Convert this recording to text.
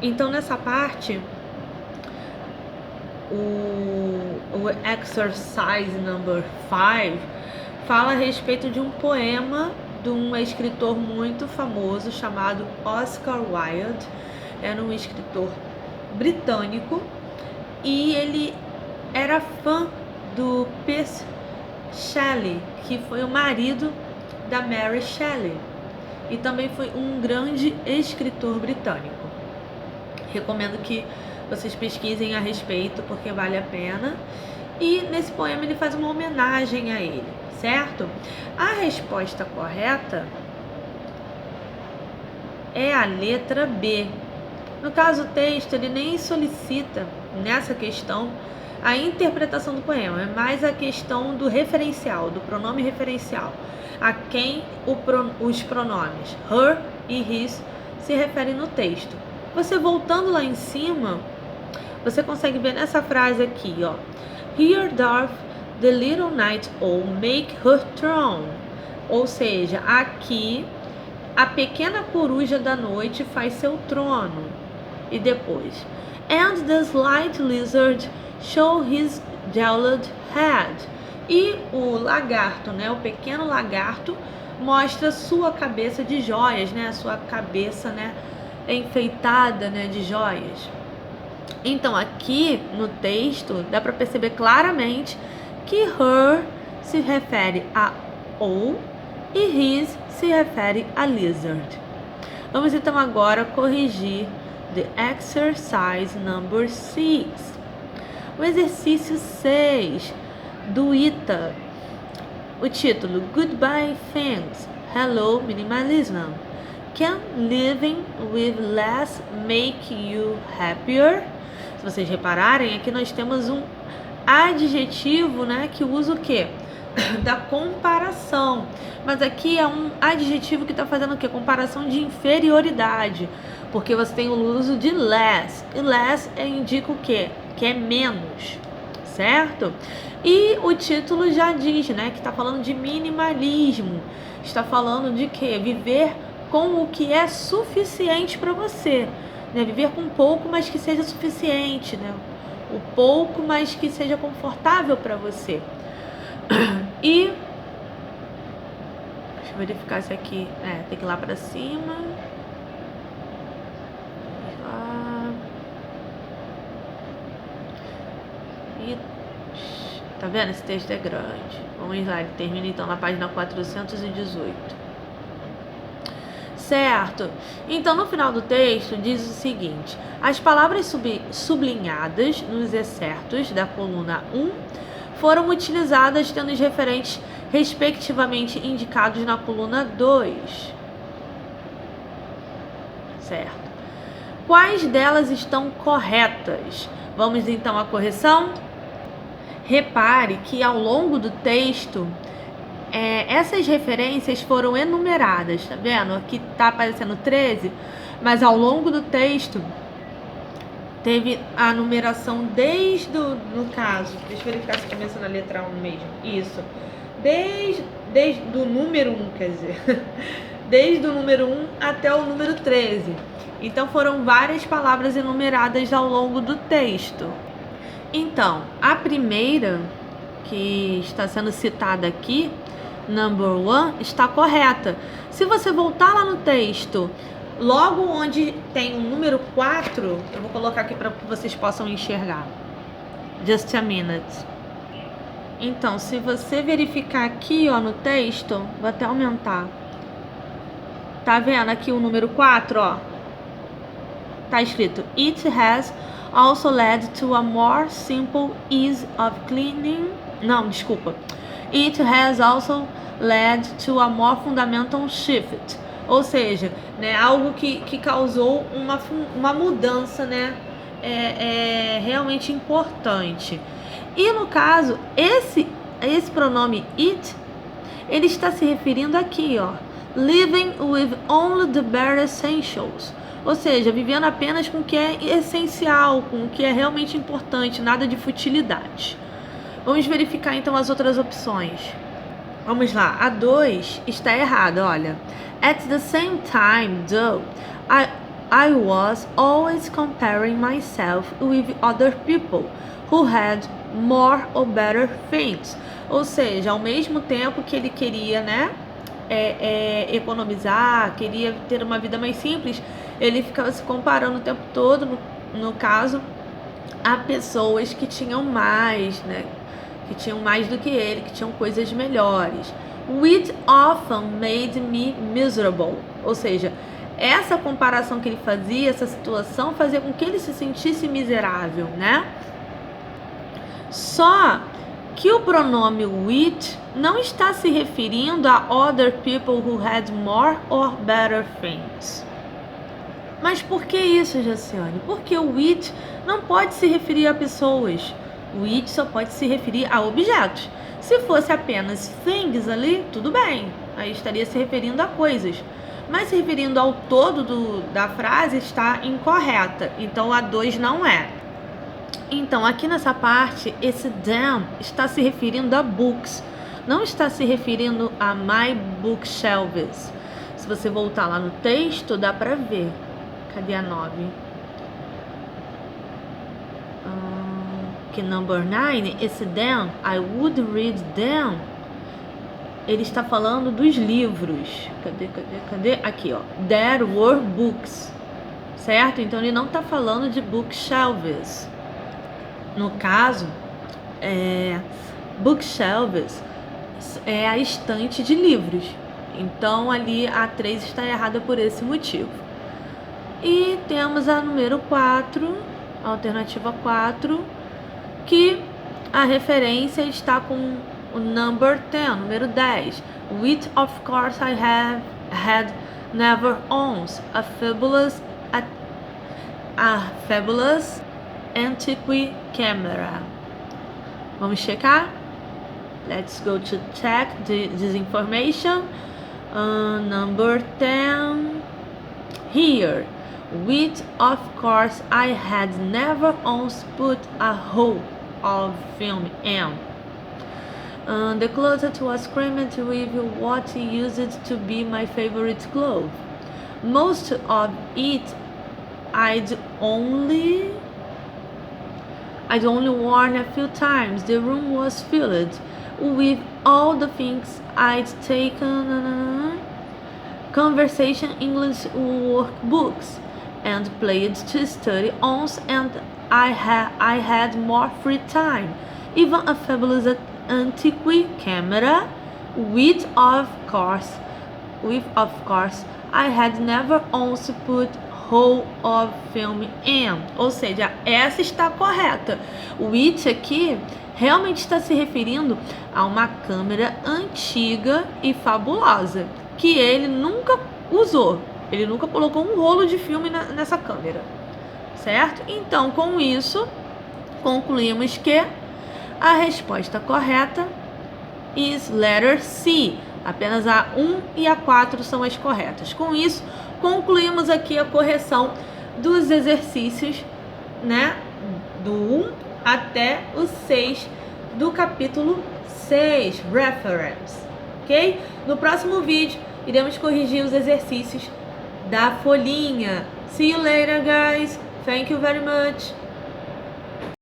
Então, nessa parte, o exercise number 5 fala a respeito de um poema de um escritor muito famoso chamado Oscar Wilde. Era um escritor britânico e ele era fã do Percy Shelley, que foi o marido da Mary Shelley, e também foi um grande escritor britânico. Recomendo que vocês pesquisem a respeito, porque vale a pena. E nesse poema ele faz uma homenagem a ele, certo? A resposta correta é a letra B. No caso, o texto ele nem solicita nessa questão a interpretação do poema, é mais a questão do referencial, do pronome referencial, a quem os pronomes her e his se referem no texto. Você voltando lá em cima, você consegue ver nessa frase aqui, ó. Here doth the little night owl make her throne. Ou seja, aqui a pequena coruja da noite faz seu trono. E depois, and the slight lizard show his jeweled head. E o lagarto, né, o pequeno lagarto, mostra sua cabeça de joias, né, a sua cabeça, né, enfeitada, né, de joias. Então aqui no texto dá para perceber claramente que her se refere a owl e his se refere a lizard. Vamos então agora corrigir the exercise number 6. O exercício 6 do ITA. O título Goodbye Things, Hello Minimalism. Can living with less make you happier? Se vocês repararem, aqui nós temos um adjetivo, né, que usa o quê? Da comparação. Mas aqui é um adjetivo que está fazendo o quê? Comparação de inferioridade. Porque você tem o uso de less. E less indica o quê? Que é menos, certo? E o título já diz, né, que está falando de minimalismo. Está falando de quê? Viver com o que é suficiente para você, né? Viver com pouco, mas que seja suficiente, né? O pouco, mas que seja confortável para você. E deixa eu verificar se aqui tem que ir lá para cima. E tá vendo? Esse texto é grande. Vamos lá, ele termina então na página 418. Certo? Então, no final do texto, diz o seguinte: as palavras sublinhadas nos excertos da coluna 1 foram utilizadas tendo os referentes respectivamente indicados na coluna 2. Certo? Quais delas estão corretas? Vamos então à correção? Repare que ao longo do texto, essas referências foram enumeradas, tá vendo? Aqui tá aparecendo 13, mas ao longo do texto teve a numeração desde no caso, deixa eu verificar se começa na letra 1 mesmo, isso, desde do número 1, quer dizer, desde o número 1 até o número 13. Então foram várias palavras enumeradas ao longo do texto. Então, a primeira que está sendo citada aqui, number 1, está correta. Se você voltar lá no texto, logo onde tem o número 4, eu vou colocar aqui para que vocês possam enxergar. Just a minute. Então, se você verificar aqui, ó, no texto, vou até aumentar. Tá vendo aqui o número 4, ó? Tá escrito: It has also led to a more simple ease of cleaning. Não, desculpa. It has also led to a more fundamental shift. Ou seja, né, algo que causou uma mudança, né, realmente importante. E no caso, esse pronome it, ele está se referindo aqui, ó, living with only the bare essentials. Ou seja, vivendo apenas com o que é essencial, com o que é realmente importante, nada de futilidade. Vamos verificar então as outras opções. Vamos lá, a 2 está errada, olha. At the same time, though, I was always comparing myself with other people who had more or better things. Ou seja, ao mesmo tempo que ele queria, né, economizar, queria ter uma vida mais simples, ele ficava se comparando o tempo todo, no caso, a pessoas que tinham mais, né, que tinham mais do que ele, que tinham coisas melhores. Which often made me miserable. Ou seja, essa comparação que ele fazia, essa situação, fazia com que ele se sentisse miserável, né? Só que o pronome which não está se referindo a other people who had more or better things. Mas por que isso, Jaciane? Porque o which não pode se referir a pessoas. O which só pode se referir a objetos. Se fosse apenas things ali, tudo bem. Aí estaria se referindo a coisas. Mas se referindo ao todo da frase está incorreta. Então a 2 não é. Então aqui nessa parte, esse them está se referindo a books. Não está se referindo a my bookshelves. Se você voltar lá no texto, dá pra ver. Cadê a 9? Que number 9, esse them, I would read them. Ele está falando dos livros. Cadê? Aqui, ó. There were books. Certo? Então ele não está falando de bookshelves. No caso, bookshelves é a estante de livros. Então ali a 3 está errada por esse motivo. E temos a número 4, a alternativa 4, que a referência está com o number 10, número 10. Which of course I had never owns a fabulous antique camera. Vamos checar? Let's go to check this information. Number 10 here. Which of course I had never once put a whole of film in. The closet was crammed with what used to be my favorite clothes. Most of it I'd only worn a few times. The room was filled with all the things I'd taken conversation English workbooks and played to study on, and I had more free time. Even a fabulous antique camera, which of course I had never once put whole of film in. Ou seja, essa está correta. O which aqui realmente está se referindo a uma câmera antiga e fabulosa que ele nunca usou. Ele nunca colocou um rolo de filme nessa câmera, certo? Então, com isso, concluímos que a resposta correta is letter C. Apenas a 1 e a 4 são as corretas. Com isso, concluímos aqui a correção dos exercícios, né? Do 1 até o 6 do capítulo 6, reference, ok? No próximo vídeo, iremos corrigir os exercícios da folhinha. See you later, guys. Thank you very much.